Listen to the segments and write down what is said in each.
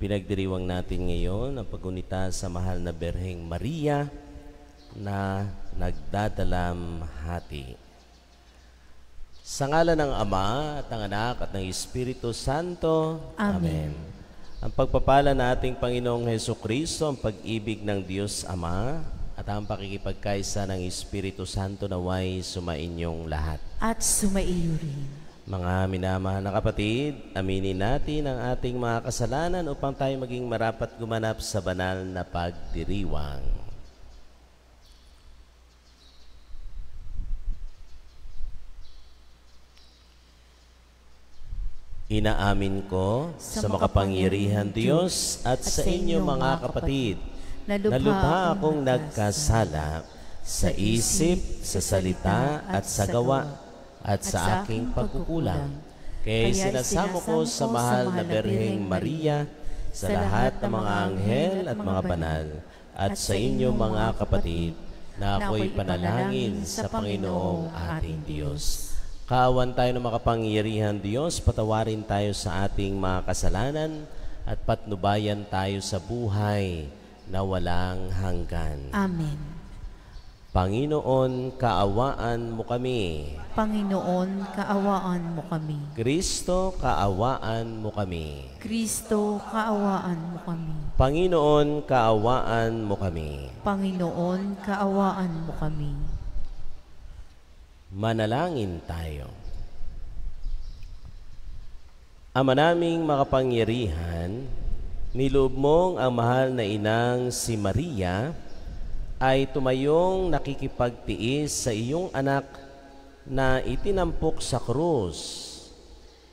Pinagdiriwang natin ngayon ang paggunita sa mahal na Berheng Maria na nagdadalamhati. Sa ngalan ng Ama at ng Anak at ng Espiritu Santo. Amen. Ang pagpapala nating Panginoong Hesukristo, ang pag-ibig ng Diyos Ama at ang pakikipagkaisa ng Espiritu Santo naway sumainyong lahat. At sumaiyo rin. Mga minamahal na kapatid, aminin natin ang ating mga kasalanan upang tayo maging marapat gumanap sa banal na pagdiriwang. Inaamin ko sa makapangyarihan Diyos at sa inyo mga kapatid na lubha akong nagkasala sa isip, sa salita at sa gawa at sa aking pagkukulang. Kaya sinasamo ko sa mahal na Berheng Maria, sa lahat ng mga anghel at mga banal, at sa inyo mga kapatid, na ako'y panalangin sa Panginoong ating Diyos. Kaawan tayo ng makapangyarihan Diyos, patawarin tayo sa ating mga kasalanan at patnubayan tayo sa buhay na walang hanggan. Amen. Panginoon, kaawaan mo kami. Panginoon, kaawaan mo kami. Kristo, kaawaan mo kami. Kristo, kaawaan mo kami. Panginoon, kaawaan mo kami. Panginoon, kaawaan mo kami. Manalangin tayo. Ama naming makapangyarihan, niloob mong ang mahal na inang si Maria ay tumayong nakikipagtiis sa iyong anak na itinampok sa krus.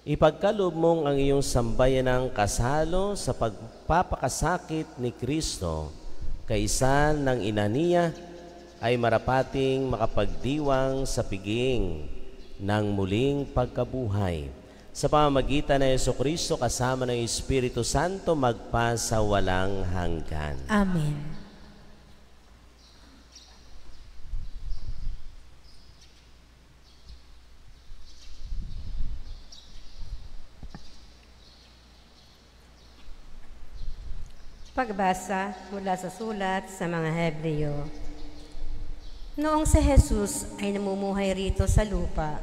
Ipagkaloob mong ang iyong sambayanang kasalo sa pagpapakasakit ni Kristo, kaisa ng ina niya ay marapating makapagdiwang sa piging ng muling pagkabuhay. Sa pamamagitan ng Jesucristo kasama ng Espiritu Santo magpa sa walang hanggan. Amen. Pagbasa mula sa sulat sa mga Hebreo. Noong si Jesus ay namumuhay rito sa lupa,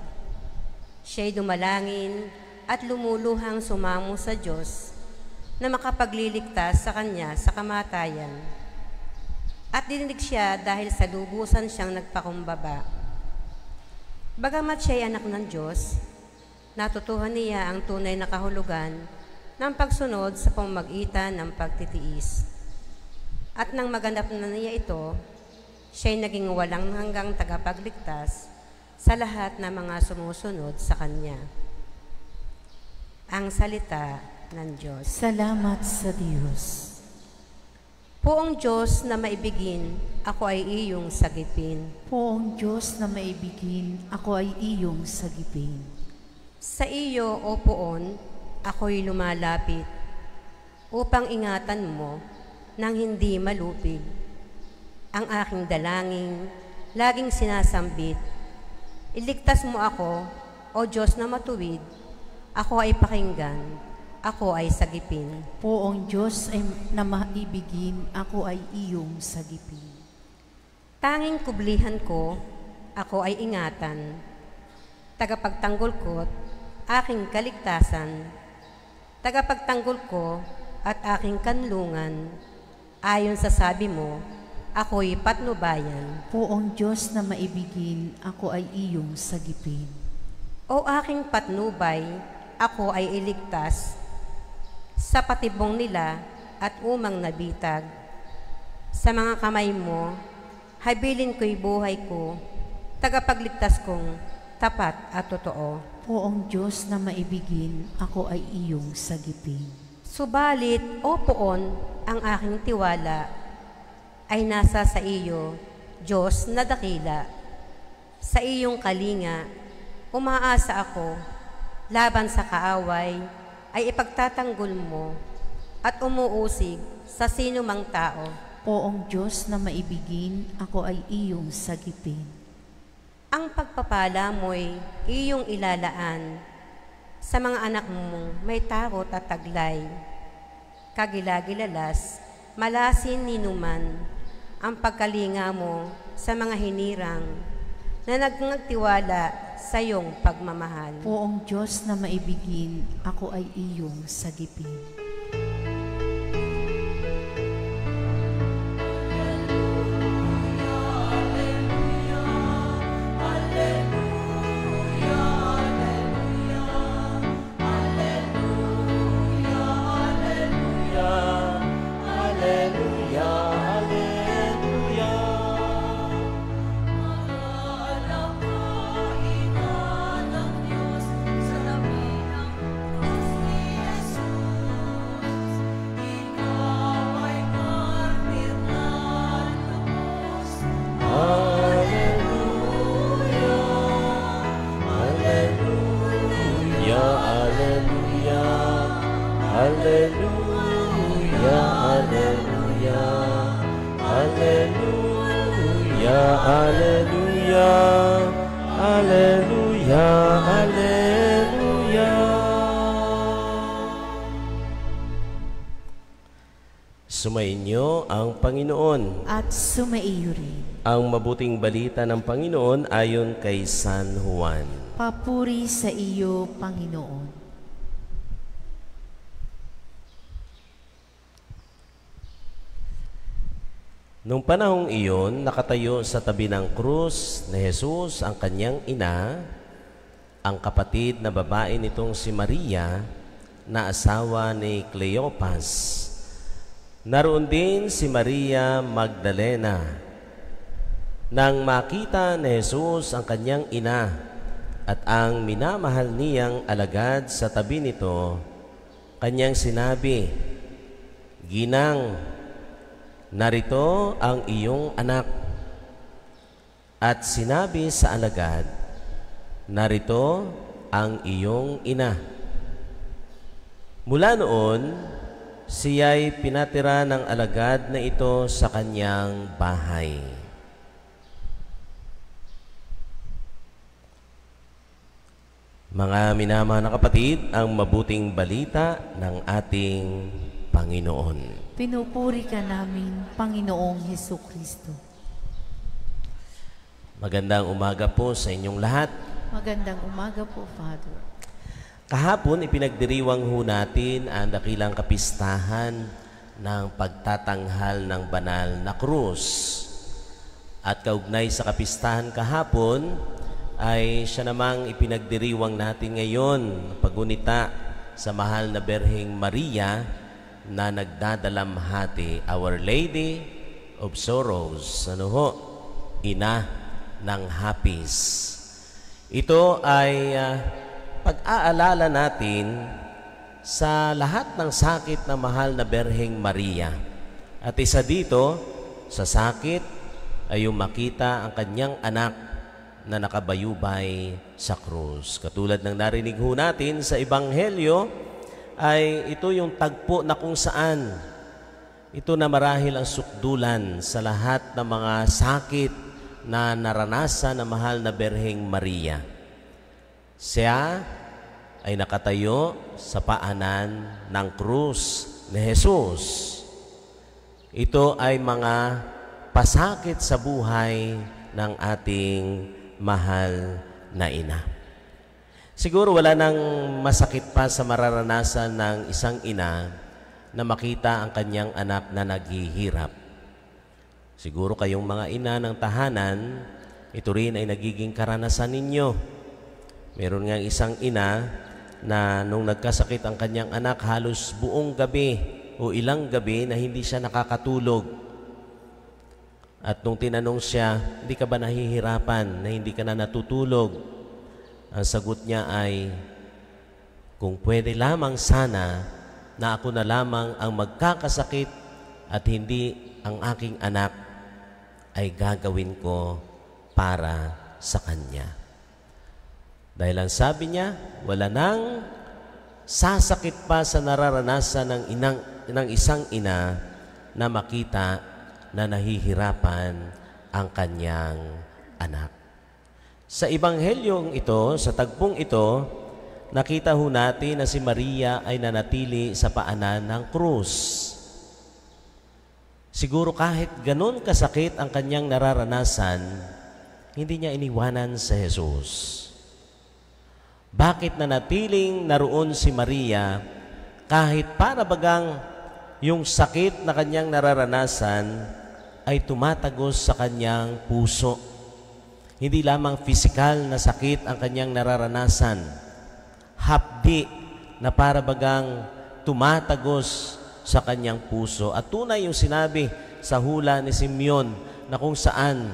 siya'y dumalangin at lumuluhang sumamo sa Diyos na makapagliligtas sa Kanya sa kamatayan. At dininig siya dahil sa lubusan siyang nagpakumbaba. Bagamat siya'y anak ng Diyos, natutuhan niya ang tunay na kahulugan ng pagsunod sa pamamagitan ng pagtitiis. At nang maganap na niya ito, siya'y naging walang hanggang tagapagligtas sa lahat ng mga sumusunod sa Kanya. Ang salita ng Diyos. Salamat sa Diyos. Poong Diyos na maibigin, ako ay iyong sagipin. Poong Diyos na maibigin, ako ay iyong sagipin. Sa iyo, O Poon, ako'y lumalapit upang ingatan mo nang hindi malupig. Ang aking dalangin, laging sinasambit. Iligtas mo ako, O Diyos na matuwid. Ako ay pakinggan, ako ay sagipin. Poong Diyos ay na maibigin, ako ay iyong sagipin. Tanging kublihan ko, ako ay ingatan. Tagapagtanggol ko't aking kaligtasan. Tagapagtanggol ko at aking kanlungan. Ayon sa sabi mo, ako'y patnubayan. Poong Diyos na maibigin, ako ay iyong sagipin. O aking patnubay, ako ay iligtas sa patibong nila at umang nabitag. Sa mga kamay mo, habilin ko'y buhay ko, tagapagligtas kong tapat at totoo. Poong Diyos na maibigin, ako ay iyong sagipin. Subalit, O Poon, ang aking tiwala ay nasa sa iyo, Diyos na dakila. Sa iyong kalinga, umaasa ako, laban sa kaaway, ay ipagtatanggol mo at umuusig sa sino mang tao. Poong Diyos na maibigin, ako ay iyong sagipin. Ang pagpapala mo'y iyong ilalaan sa mga anak mong may takot at taglay. kagilagilalas, malasin ninuman, ang pagkalinga mo sa mga hinirang na nagtiwala sa iyong pagmamahal. Poong Diyos na maibigin, ako ay iyong sagipin. Sumainyo ang Panginoon. At sumaiyo rin. Ang mabuting balita ng Panginoon ayon kay San Juan. Papuri sa iyo, Panginoon. Nung panahong iyon, nakatayo sa tabi ng krus ni Jesus ang kanyang ina, ang kapatid na babae nitong si Maria, na asawa ni Cleopas. Naroon din si Maria Magdalena. Nang makita ni Jesus ang kanyang ina at ang minamahal niyang alagad sa tabi nito, kanyang sinabi, "Ginang, narito ang iyong anak." At sinabi sa alagad, "Narito ang iyong ina." Mula noon, siya'y pinatira ng alagad na ito sa kanyang bahay. Mga minamahal na kapatid, ang mabuting balita ng ating Panginoon. Pinupuri ka namin, Panginoong Hesukristo. Magandang umaga po sa inyong lahat. Magandang umaga po, Father. Kahapon, ipinagdiriwang ho natin ang dakilang kapistahan ng pagtatanghal ng banal na krus. At kaugnay sa kapistahan kahapon, ay siya namang ipinagdiriwang natin ngayon, pagunita sa mahal na Berheng Maria na nagdadalamhati, Our Lady of Sorrows, ina ng hapis. Ito ay pag-aalala natin sa lahat ng sakit ng mahal na Berheng Maria. At isa dito, sa sakit ay yung makita ang kanyang anak na nakabayubay sa krus. Katulad ng narinig ho natin sa Ebanghelyo, ay ito yung tagpo na kung saan ito na marahil ang sukdulan sa lahat ng mga sakit na naranasan ng mahal na Berheng Maria. Siya ay nakatayo sa paanan ng krus ni Jesus. Ito ay mga pasakit sa buhay ng ating mahal na ina. Siguro wala nang masakit pa sa mararanasan ng isang ina na makita ang kanyang anak na naghihirap. Siguro kayong mga ina ng tahanan, ito rin ay nagiging karanasan ninyo. Meron nga isang ina na nung nagkasakit ang kanyang anak, halos buong gabi o ilang gabi na hindi siya nakakatulog. At nung tinanong siya, "Hindi ka ba nahihirapan na hindi ka na natutulog?" Ang sagot niya ay, "Kung pwede lamang sana na ako na lamang ang magkakasakit at hindi ang aking anak, ay gagawin ko para sa kanya." Dahil ang sabi niya, wala nang sasakit pa sa nararanasan ng isang ina na makita na nahihirapan ang kanyang anak. Sa Ebanghelyong ito, sa tagpong ito, nakita ho natin na si Maria ay nanatili sa paanan ng krus. Siguro kahit ganun kasakit ang kanyang nararanasan, hindi niya iniwanan si Jesus. Bakit nanatiling naroon si Maria kahit para bagang yung sakit na kanyang nararanasan ay tumatagos sa kanyang puso? Hindi lamang pisikal na sakit ang kanyang nararanasan, hapdi na para bagang tumatagos sa kanyang puso. At tunay yung sinabi sa hula ni Simeon na kung saan,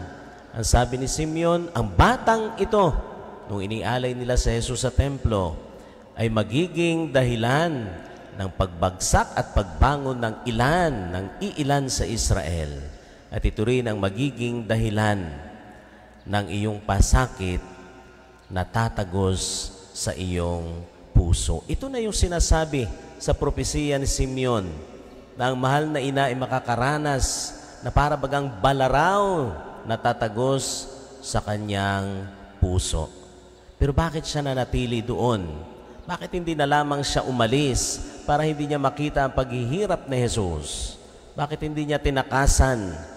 ang sabi ni Simeon, ang batang ito, nung inialay nila sa Jesus sa templo, ay magiging dahilan ng pagbagsak at pagbangon ng iilan sa Israel. At ito rin ang magiging dahilan ng iyong pasakit na tatagos sa iyong puso. Ito na yung sinasabi sa propesiya ni Simeon na ang mahal na ina ay makakaranas na para bagang balaraw na tatagos sa kanyang puso. Pero bakit siya nanatili doon? Bakit hindi na lamang siya umalis para hindi niya makita ang paghihirap ni Jesus? Bakit hindi niya tinakasan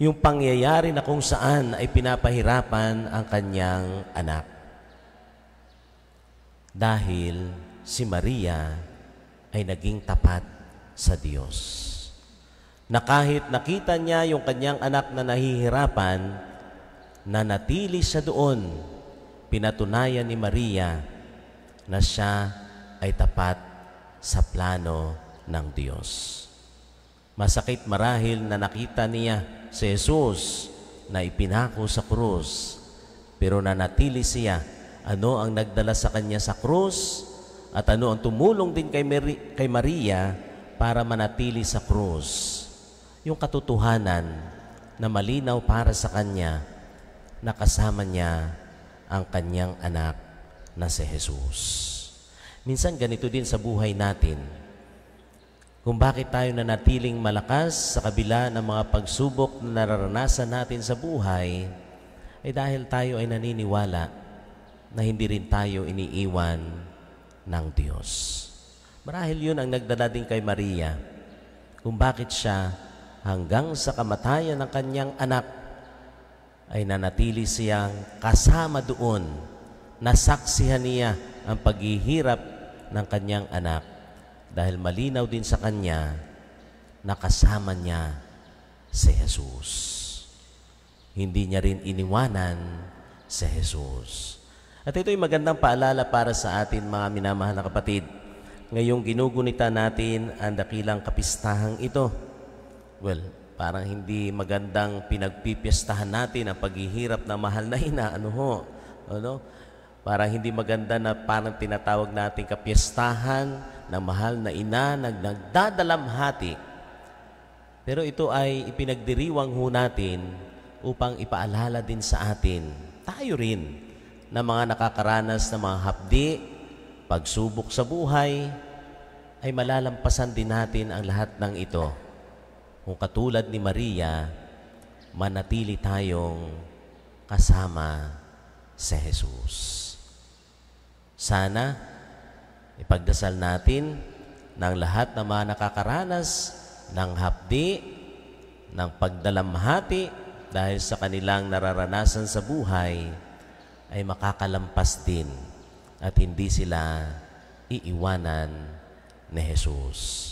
yung pangyayari na kung saan ay pinapahirapan ang kanyang anak? Dahil si Maria ay naging tapat sa Diyos. Na kahit nakita niya yung kanyang anak na nahihirapan, nanatili siya doon. Pinatunayan ni Maria na siya ay tapat sa plano ng Diyos. Masakit marahil na nakita niya si Jesus na ipinako sa krus, pero nanatili siya. Ano ang nagdala sa kanya sa krus at ano ang tumulong din kay Maria para manatili sa krus? Yung katotohanan na malinaw para sa kanya na kasama niya ang kanyang anak na si Jesus. Minsan ganito din sa buhay natin. Kung bakit tayo nanatiling malakas sa kabila ng mga pagsubok na nararanasan natin sa buhay, ay dahil tayo ay naniniwala na hindi rin tayo iniiwan ng Diyos. Marahil yun ang nagdala din kay Maria kung bakit siya hanggang sa kamatayan ng kanyang anak ay nanatili siyang kasama doon. Nasaksihan niya ang paghihirap ng kanyang anak dahil malinaw din sa kanya na kasama niya si Jesus. Hindi niya rin iniwanan si Jesus. At ito'y magandang paalala para sa atin, mga minamahal na kapatid. Ngayong ginugunita natin ang dakilang kapistahang ito. Well, parang hindi magandang pinagpipiestahan natin ang paghihirap na mahal na ina. Ano? Parang hindi maganda na parang tinatawag natin kapiestahan ng mahal na ina na nagdadalamhati. Pero ito ay ipinagdiriwang ho natin upang ipaalala din sa atin, tayo rin, na mga nakakaranas ng mga hapdi, pagsubok sa buhay, ay malalampasan din natin ang lahat ng ito. Kung katulad ni Maria, manatili tayong kasama si Jesus. Sana ipagdasal natin ng lahat ng mga nakakaranas ng hapdi, ng pagdalamhati dahil sa kanilang nararanasan sa buhay, ay makakalampas din at hindi sila iiwanan ni Jesus.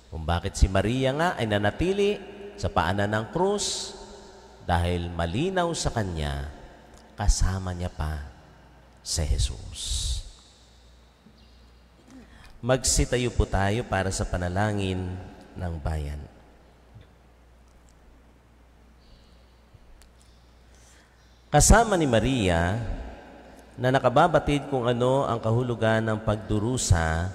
Kung bakit si Maria nga ay nanatili sa paanan ng krus, dahil malinaw sa kanya, kasama niya pa si Jesus. Magsitayo po tayo para sa panalangin ng bayan. Kasama ni Maria na nakababatid kung ano ang kahulugan ng pagdurusa,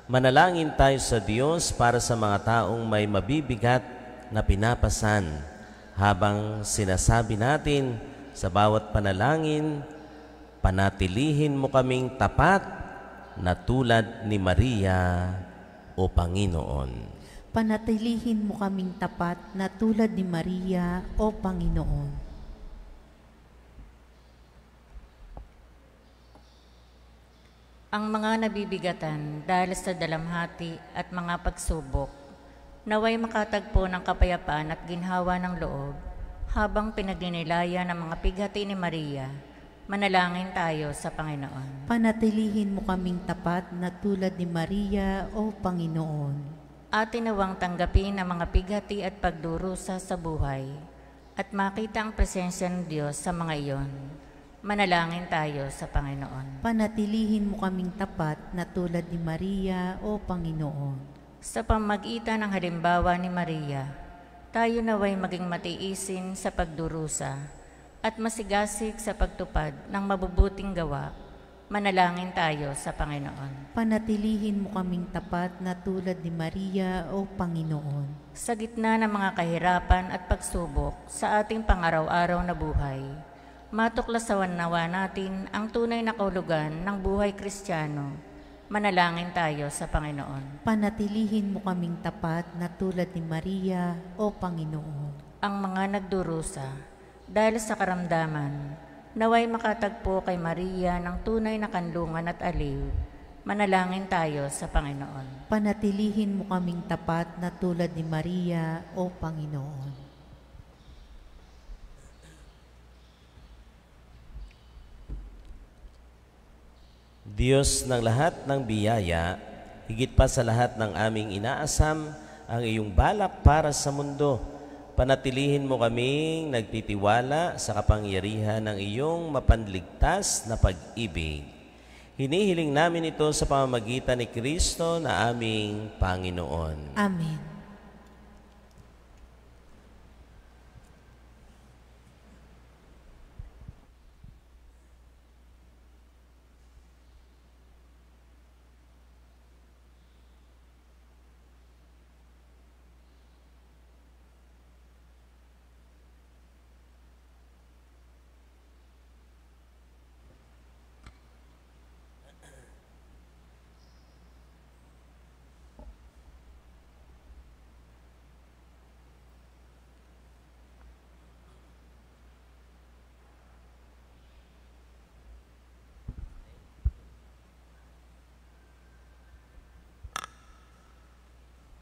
manalangin tayo sa Diyos para sa mga taong may mabibigat na pinapasan habang sinasabi natin sa bawat panalangin, panatilihin mo kaming tapat na tulad ni Maria, o Panginoon. Panatilihin mo kaming tapat na tulad ni Maria, o Panginoon. ang mga nabibigatan dahil sa dalamhati at mga pagsubok, naway makatagpo ng kapayapaan at ginhawa ng loob habang pinagninilaya ng mga pighati ni Maria. Manalangin tayo sa Panginoon. Panatilihin mo kaming tapat na tulad ni Maria, O Panginoon. Atin nawang tanggapin ang mga pighati at pagdurusa sa buhay at makita ang presensya ng Diyos sa mga iyon. Manalangin tayo sa Panginoon. Panatilihin mo kaming tapat na tulad ni Maria, O Panginoon. Sa pamagitan ng halimbawa ni Maria, tayo naway maging matiisin sa pagdurusa at masigasig sa pagtupad ng mabubuting gawa. Manalangin tayo sa Panginoon. Panatilihin mo kaming tapat na tulad ni Maria, O Panginoon. Sa gitna ng mga kahirapan at pagsubok sa ating pangaraw-araw na buhay, matuklasawan nawa natin ang tunay na kahulugan ng buhay Kristiyano. Manalangin tayo sa Panginoon. Panatilihin mo kaming tapat na tulad ni Maria, O Panginoon. Ang mga nagdurusa dahil sa karamdaman, naway makatagpo kay Maria ng tunay na kanlungan at aliw. Manalangin tayo sa Panginoon. Panatilihin mo kaming tapat na tulad ni Maria, O Panginoon. Diyos ng lahat ng biyaya, higit pa sa lahat ng aming inaasam, ang iyong balak para sa mundo. Panatilihin mo kaming nagtitiwala sa kapangyarihan ng iyong mapanligtas na pag-ibig. Hinihiling namin ito sa pamamagitan ni Kristo na aming Panginoon. Amen.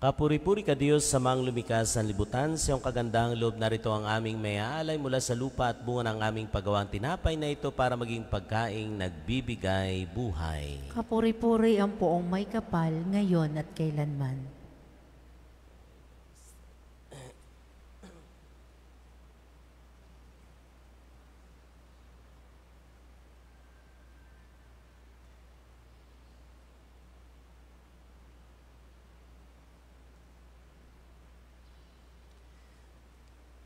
Kapuri-puri ka Diyos sa mga lumikas ng libutan, sa iyong kagandahang loob narito ang aming mayaalay mula sa lupa at bunga ng aming paggawang tinapay na ito para maging pagkaing nagbibigay buhay. Kapuri-puri ang poong may kapal, ngayon at kailanman.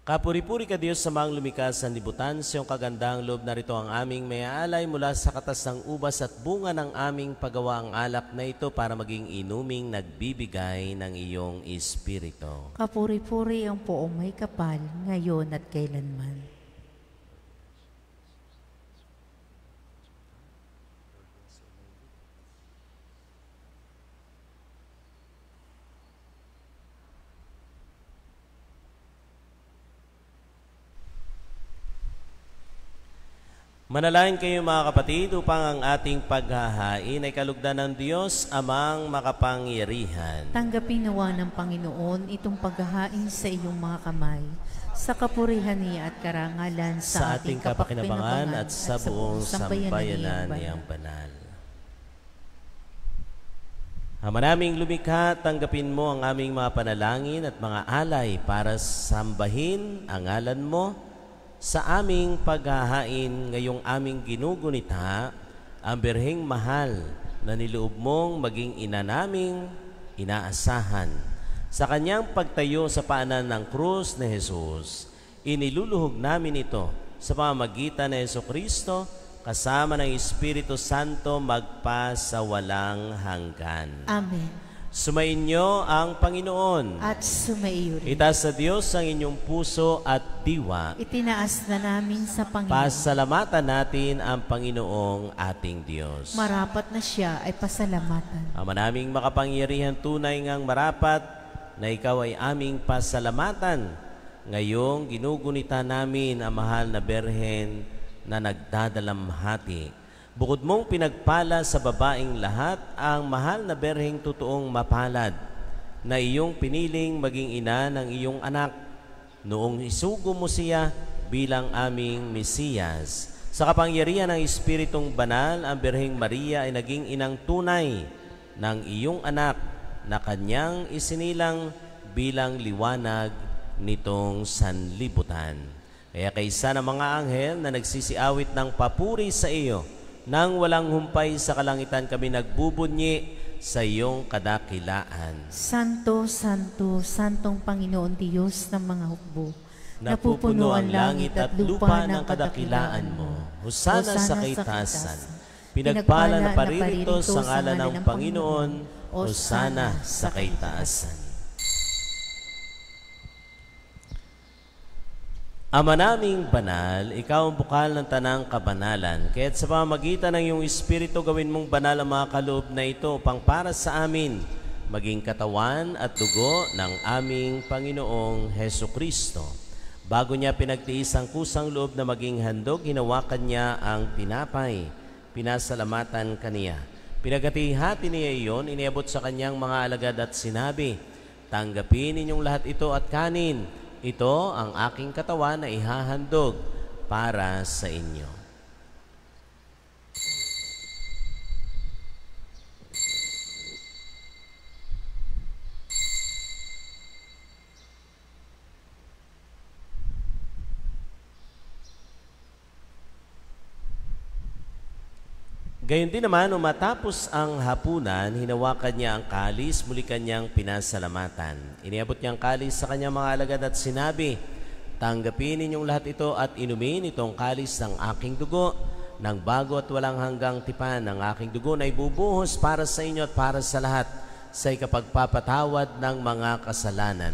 Kapuri-puri ka Diyos sa mga lumikas ng libutan, sa iyong kagandahang loob narito ang aming mayaalay mula sa katas ng ubas at bunga ng aming paggawaang alak na ito para maging inuming nagbibigay ng iyong Espiritu. Kapuri-puri ang poong may kapal, ngayon at kailanman. Manalangin kayo mga kapatid upang ang ating paghahain ay kalugdan ng Diyos amang makapangyarihan. Tanggapin nawa ng Panginoon itong paghahain sa iyong mga kamay, sa kapurihan niya at karangalan sa ating kapakinabangan at sa buong sambayanan niyang banal. Ama naming lumikha, tanggapin mo ang aming mga panalangin at mga alay para sambahin ang ngalan mo sa aming paghahain ngayong aming ginugunita, ang birheng mahal na niloob mong maging ina naming inaasahan. Sa kanyang pagtayo sa paanan ng krus ni Jesus, iniluluhog namin ito sa pamamagitan ni Jesucristo kasama ng Espiritu Santo magpa sa walang hanggan. Amen. Sumainyo ang Panginoon. At sumaiyo rin. Itaas sa Diyos ang inyong puso at diwa. Itinaas na namin sa Panginoon. Pasalamatan natin ang Panginoong ating Diyos. Marapat na siya ay pasalamatan. Ama naming makapangyarihan, tunay ngang marapat na ikaw ay aming pasalamatan. Ngayong ginugunita namin ang mahal na Berhen na nagdadalamhati. Bukod mong pinagpala sa babaing lahat ang mahal na berheng totoong mapalad, na iyong piniling maging ina ng iyong anak, noong isugo mo siya bilang aming Mesiyas. Sa kapangyarihan ng Espiritong Banal, ang Birheng Maria ay naging inang tunay ng iyong anak na kanyang isinilang bilang liwanag nitong sanlibutan. Kaya kaysa ng mga anghel na nagsisiawit ng papuri sa iyo, nang walang humpay sa kalangitan kami nagbubunyi sa iyong kadakilaan. Santo, Santo, Santong Panginoon Diyos ng mga hukbo, napupuno ang langit at lupa ng kadakilaan mo. Hosana sa kaitaasan. Pinagpala na paririto sa ngalan ng Panginoon. Hosana sa kaitaasan. Ama naming banal, ikaw ang bukal ng tanang kabanalan. Kaya't sa pamamagitan ng iyong Espiritu, gawin mong banal ang mga kaloob na ito pang para sa amin, maging katawan at dugo ng aming Panginoong Heso Kristo. Bago niya pinagtiis ang kusang loob na maging handog, hinawakan niya ang tinapay. Pinasalamatan kaniya. Pinaghatihati niya iyon, iniabot sa kanyang mga alagad at sinabi, tanggapin ninyong lahat ito at kanin. Ito ang aking katawan na ihahandog para sa inyo. Gayon din naman, matapos ang hapunan, hinawakan niya ang kalis, muli kanyang pinasalamatan. Iniabot niya ang kalis sa kanyang mga alagad at sinabi, tanggapin ninyong lahat ito at inumin itong kalis ng aking dugo, ng bago at walang hanggang tipan ng aking dugo na ibubuhos para sa inyo at para sa lahat sa ikapagpapatawad ng mga kasalanan.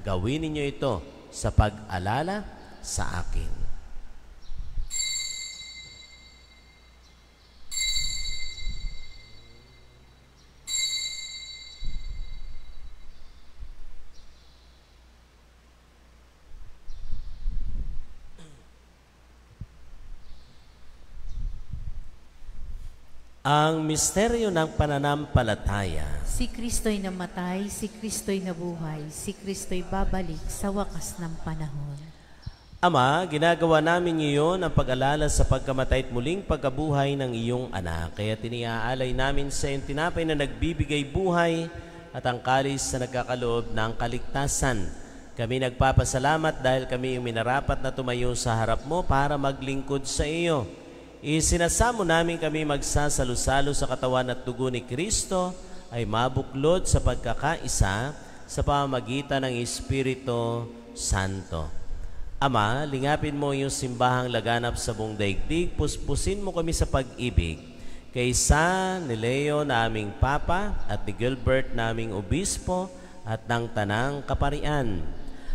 Gawin ninyo ito sa pag-alala sa akin. Ang misteryo ng pananampalataya. Si Kristo'y namatay, si Kristo'y nabuhay, si Kristo'y babalik sa wakas ng panahon. Ama, ginagawa namin ngayon ang pag-alala sa pagkamatay at muling pagkabuhay ng iyong anak. Kaya tiniaalay namin sa iyong tinapay na nagbibigay buhay at ang kalis na nagkakaloob ng kaligtasan. Kami nagpapasalamat dahil kami yung minarapat na tumayo sa harap mo para maglingkod sa iyo. Isinasamo namin kami magsasalo-salo sa katawan at dugo ni Kristo ay mabuklod sa pagkakaisa sa pamamagitan ng Espiritu Santo. Ama, lingapin mo yung simbahang laganap sa buong daigdig, puspusin mo kami sa pag-ibig. Kaysa ni Leo na aming Papa at ni Gilbert na aming Obispo at ng Tanang Kaparian.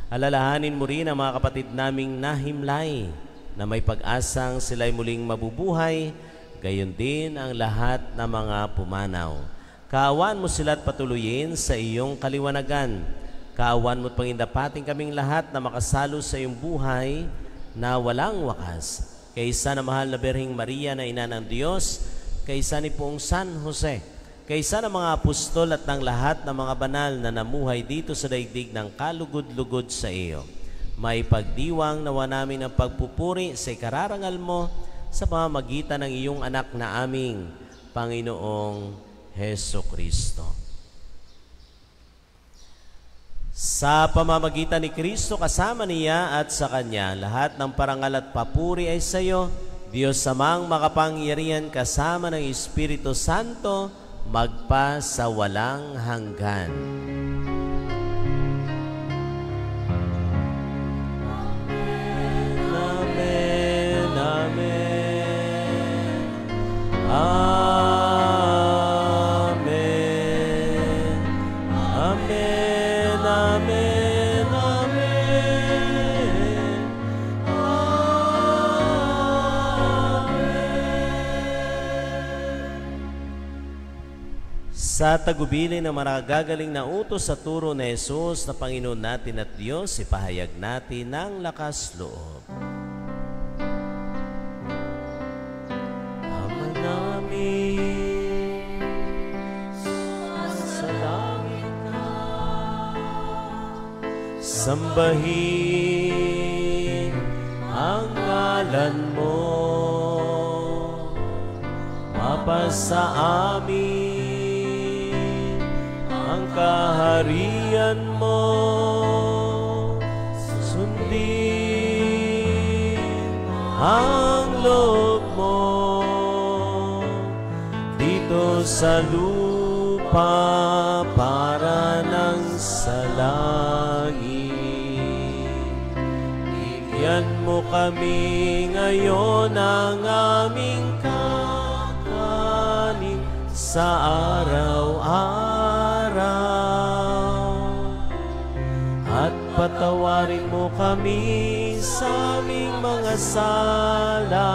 Alalahanin mo rin ang mga kapatid naming nahimlay, na may pag-asang sila'y muling mabubuhay, gayon din ang lahat ng mga pumanaw. Kaawaan mo sila at patuloyin sa iyong kaliwanagan. Kaawaan mo at pangindapating kaming lahat na makasalo sa iyong buhay na walang wakas. Kaysa na mahal na Birheng Maria na Ina ng Diyos, kaysa ni Poong San Jose, kaysa ng mga apostol at ng lahat ng mga banal na namuhay dito sa daigdig ng kalugod-lugod sa iyo. May pagdiwang nawa namin ang pagpupuri sa ikararangal mo sa pamamagitan ng iyong anak na aming Panginoong Heso Kristo. Sa pamamagitan ni Kristo, kasama niya at sa Kanya, lahat ng parangal at papuri ay sa iyo, Diyos Amang makapangyarihan kasama ng Espiritu Santo, magpa sa walang hanggan. Amen. Amen. Amen. Amen. Sa tagubilin ng maragagaling na utos sa turo ni Jesus na Panginoon natin at Diyos, ipahayag natin ng lakas loob. Sambahin ang ngalan mo, mapasa amin ang kaharian mo, sundin ang loob mo dito sa lupa para ng sa langit. Bigyan mo kami ngayon ang aming kakanin sa araw-araw, at patawarin mo kami sa aming mga sala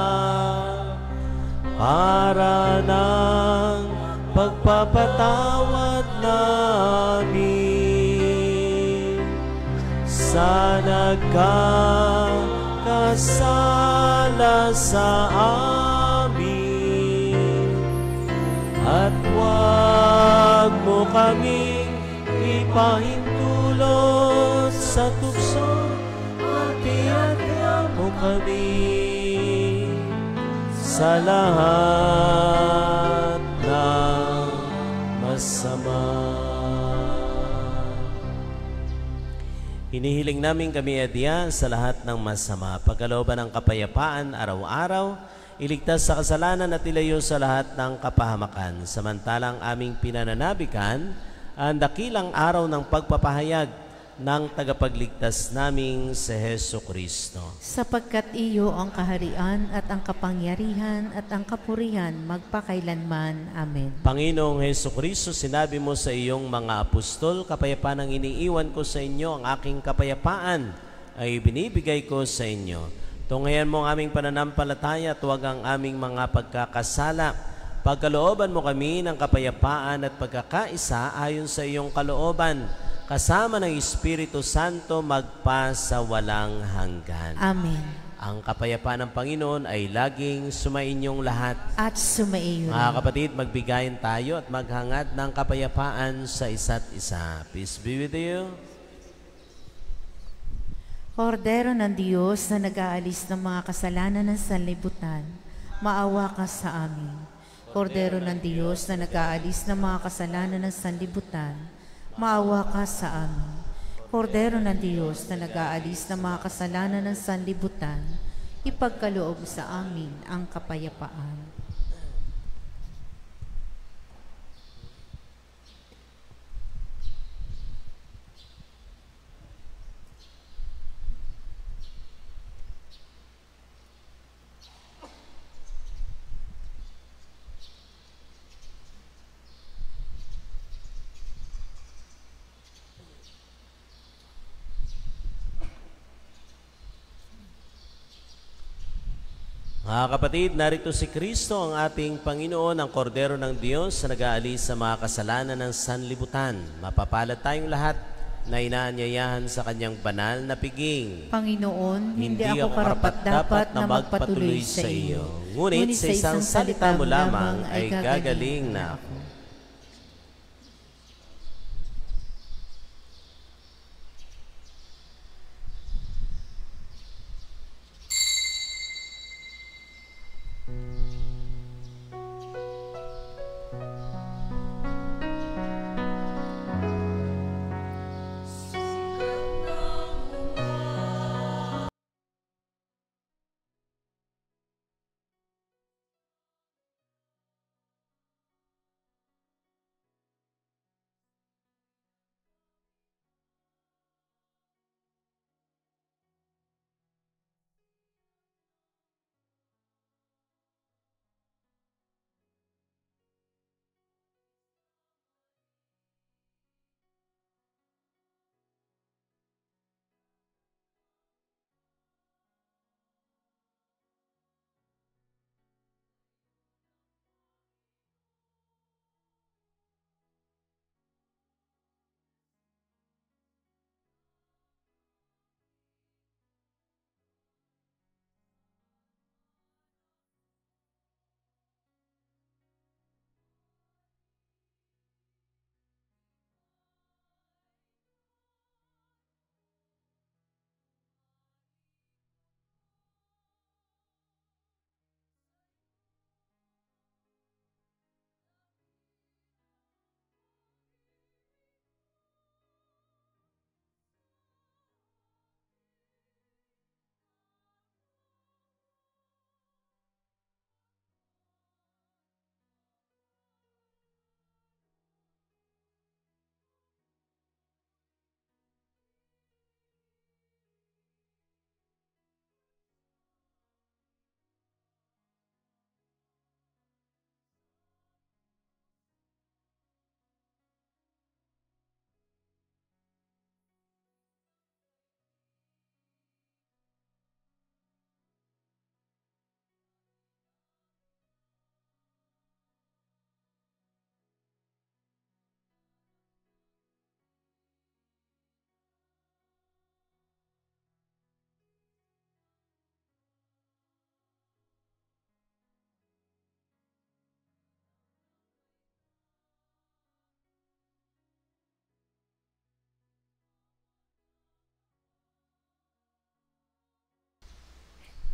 para ng pagpapatawad namin sa nagkakasala sa amin, at huwag mo kaming ipahintulot sa tukso, at iadya mo kami sa lahat ng masama. Hinihiling namin kami adya sa lahat ng masama, pagkalooban ng kapayapaan araw-araw, iligtas sa kasalanan at ilayo sa lahat ng kapahamakan, samantalang aming pinananabikan ang dakilang araw ng pagpapahayag ng tagapagligtas naming si Jesucristo. Sapagkat iyo ang kaharian at ang kapangyarihan at ang kapurihan magpakailanman. Amen. Panginoong Jesucristo, sinabi mo sa iyong mga apostol, kapayapaan ang iniiwan ko sa inyo, ang aking kapayapaan ay binibigay ko sa inyo. Tunghayan mo ang aming pananampalataya at huwag ang aming mga pagkakasala. Pagkalooban mo kami ng kapayapaan at pagkakaisa ayon sa iyong kalooban, kasama ng Espiritu Santo magpa sa walang hanggan. Amen. Ang kapayapaan ng Panginoon ay laging sumainyong lahat. At sumaiyo. Mga kapatid, magbigayan tayo at maghangad ng kapayapaan sa isa't isa. Peace be with you. Kordero ng Diyos na nag-aalis ng mga kasalanan ng sanlibutan, maawa ka sa amin. Kordero ng Diyos na nag-aalis ng mga kasalanan ng sanlibutan, maawa ka sa amin. Kordero ng Diyos na nag-aalis ng mga kasalanan ng sanlibutan, ipagkaloob sa amin ang kapayapaan. Mga kapatid, narito si Kristo ang ating Panginoon, ang Kordero ng Diyos na nag-aalis sa mga kasalanan ng sanlibutan. Mapapalad tayong lahat na inaanyayahan sa kanyang banal na piging. Panginoon, hindi ako karapat-dapat na magpatuloy sa iyo. Ngunit sa isang salita mo lamang ay gagaling na ako.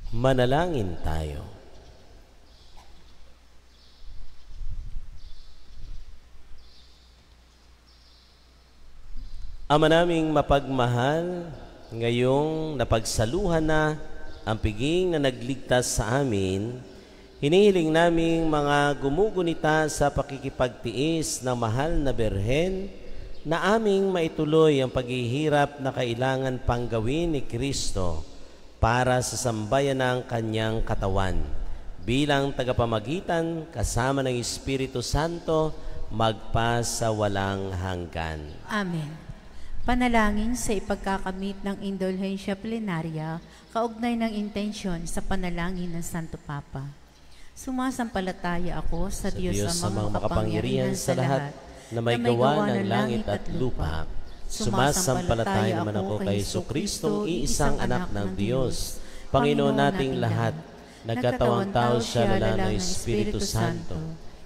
Manalangin tayo. Ama naming mapagmahal, ngayong napagsaluhan na ang piging na nagligtas sa amin, hinihiling naming mga gumugunita sa pakikipagtiis ng mahal na Berhen na aming maituloy ang paghihirap na kailangan pang gawin ni Kristo para sa sambayan ng kanyang katawan. Bilang tagapamagitan kasama ng Espiritu Santo, magpa sa walang hanggan. Amen. Panalangin sa ipagkakamit ng indulhensya plenarya, kaugnay ng intensyon sa panalangin ng Santo Papa. Sumasampalataya ako sa Diyos amang makapangyarihan sa lahat, na may gawa ng langit at lupa. Sumasampalataya naman ako kay Jesucristo, iisang anak ng Diyos, Panginoon nating lahat. Nagkatawang tao siya lala ng Espiritu Santo.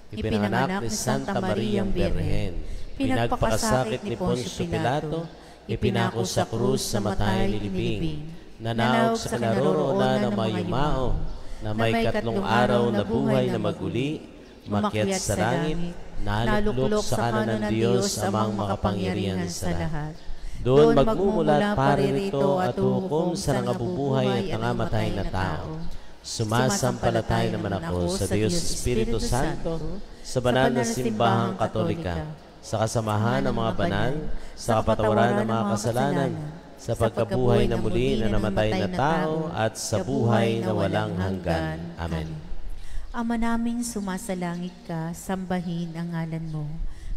Ipinanganak ni Santa Mariang Berhen. Pinagpakasakit ni Poncio Pilato, ipinako sa krus sa matay nilibing, nanawag sa kinaroroonan ng mayumao, na may 3 araw na buhay na maguli, makyat sa langit, naluklok sa kanan ng Diyos amang makapangyarihan sa lahat. Doon magmumulat paririto at hukom sa nangabubuhay at nangamatay na tao. Sumasampalataya naman ako sa Diyos Espiritu Santo, sa banal na simbahang Katolika, sa kasamahan ng mga banal, sa kapatawaran ng mga kasalanan, sa pagkabuhay na muli na namatay na tao, at sa buhay na walang hanggan. Amen. Ama naming sumasalangit ka, sambahin ang ngalan mo.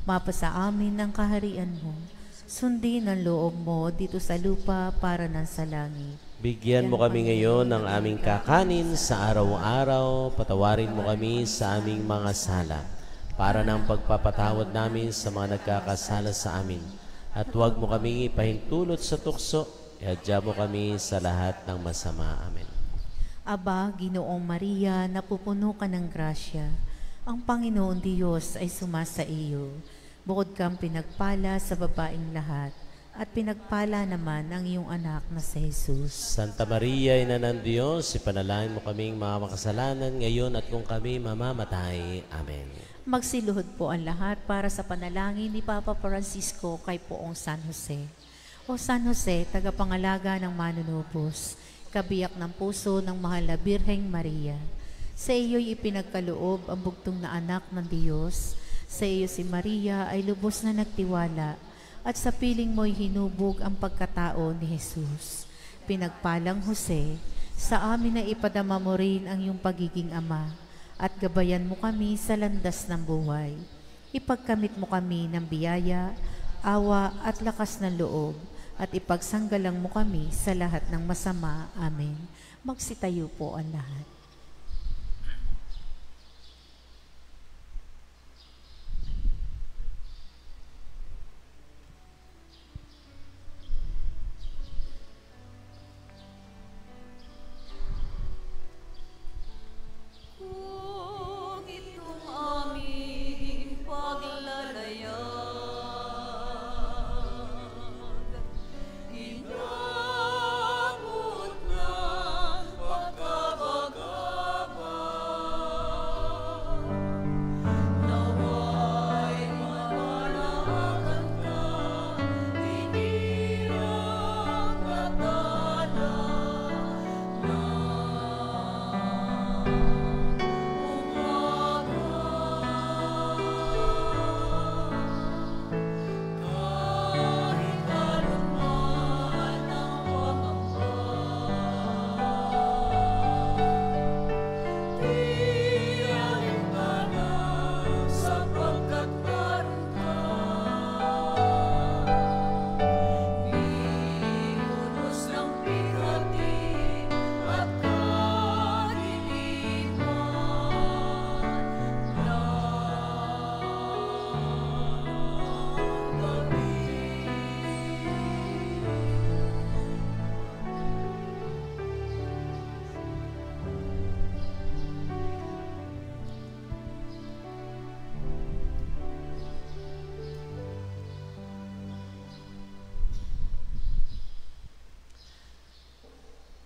Mapasa amin ang kaharian mo. Sundin ang loob mo dito sa lupa para ng sa langit. Bigyan mo kami ngayon ng aming kakanin sa araw-araw. Patawarin mo kami sa aming mga sala, para ng pagpapatawad namin sa mga nagkakasala sa amin. At huwag mo kaming ipahintulot sa tukso, ihadya mo kami sa lahat ng masama. Amen. Aba, Ginoong Maria, napupuno ka ng grasya. Ang Panginoon Diyos ay sumasa iyo. Bukod kang pinagpala sa babaeng lahat, at pinagpala naman ang iyong anak na si Jesus. Santa Maria, Ina ng Diyos, ipanalangin mo kaming mga makasalanan ngayon at kung kami mamamatay. Amen. Magsiluhod po ang lahat para sa panalangin ni Papa Francisco kay Poong San Jose. O San Jose, tagapangalaga ng manunubos, kabiyak ng puso ng mahal na Birheng Maria. Sa iyo'y ipinagkaloob ang bugtong na anak ng Diyos. Sa iyo si Maria ay lubos na nagtiwala, at sa piling mo'y hinubog ang pagkatao ni Jesus. Pinagpalang Jose, sa amin na ipadama mo rin ang iyong pagiging ama, at gabayan mo kami sa landas ng buhay. Ipagkamit mo kami ng biyaya, awa at lakas ng loob, at ipagsanggalang mo kami sa lahat ng masama. Amen. Magsitayo po ang lahat. Inabot ng pagkabagal.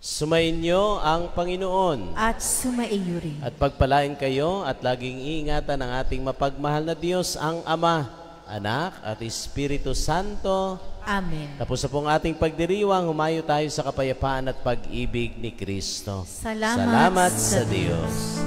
Sumainyo ang Panginoon. At sumaiyo rin. At pagpalain kayo at laging iingatan ng ating mapagmahal na Diyos, ang Ama, Anak at Espiritu Santo. Amen. Tapos na pong ating pagdiriwang, humayo tayo sa kapayapaan at pag-ibig ni Kristo. Salamat sa Diyos.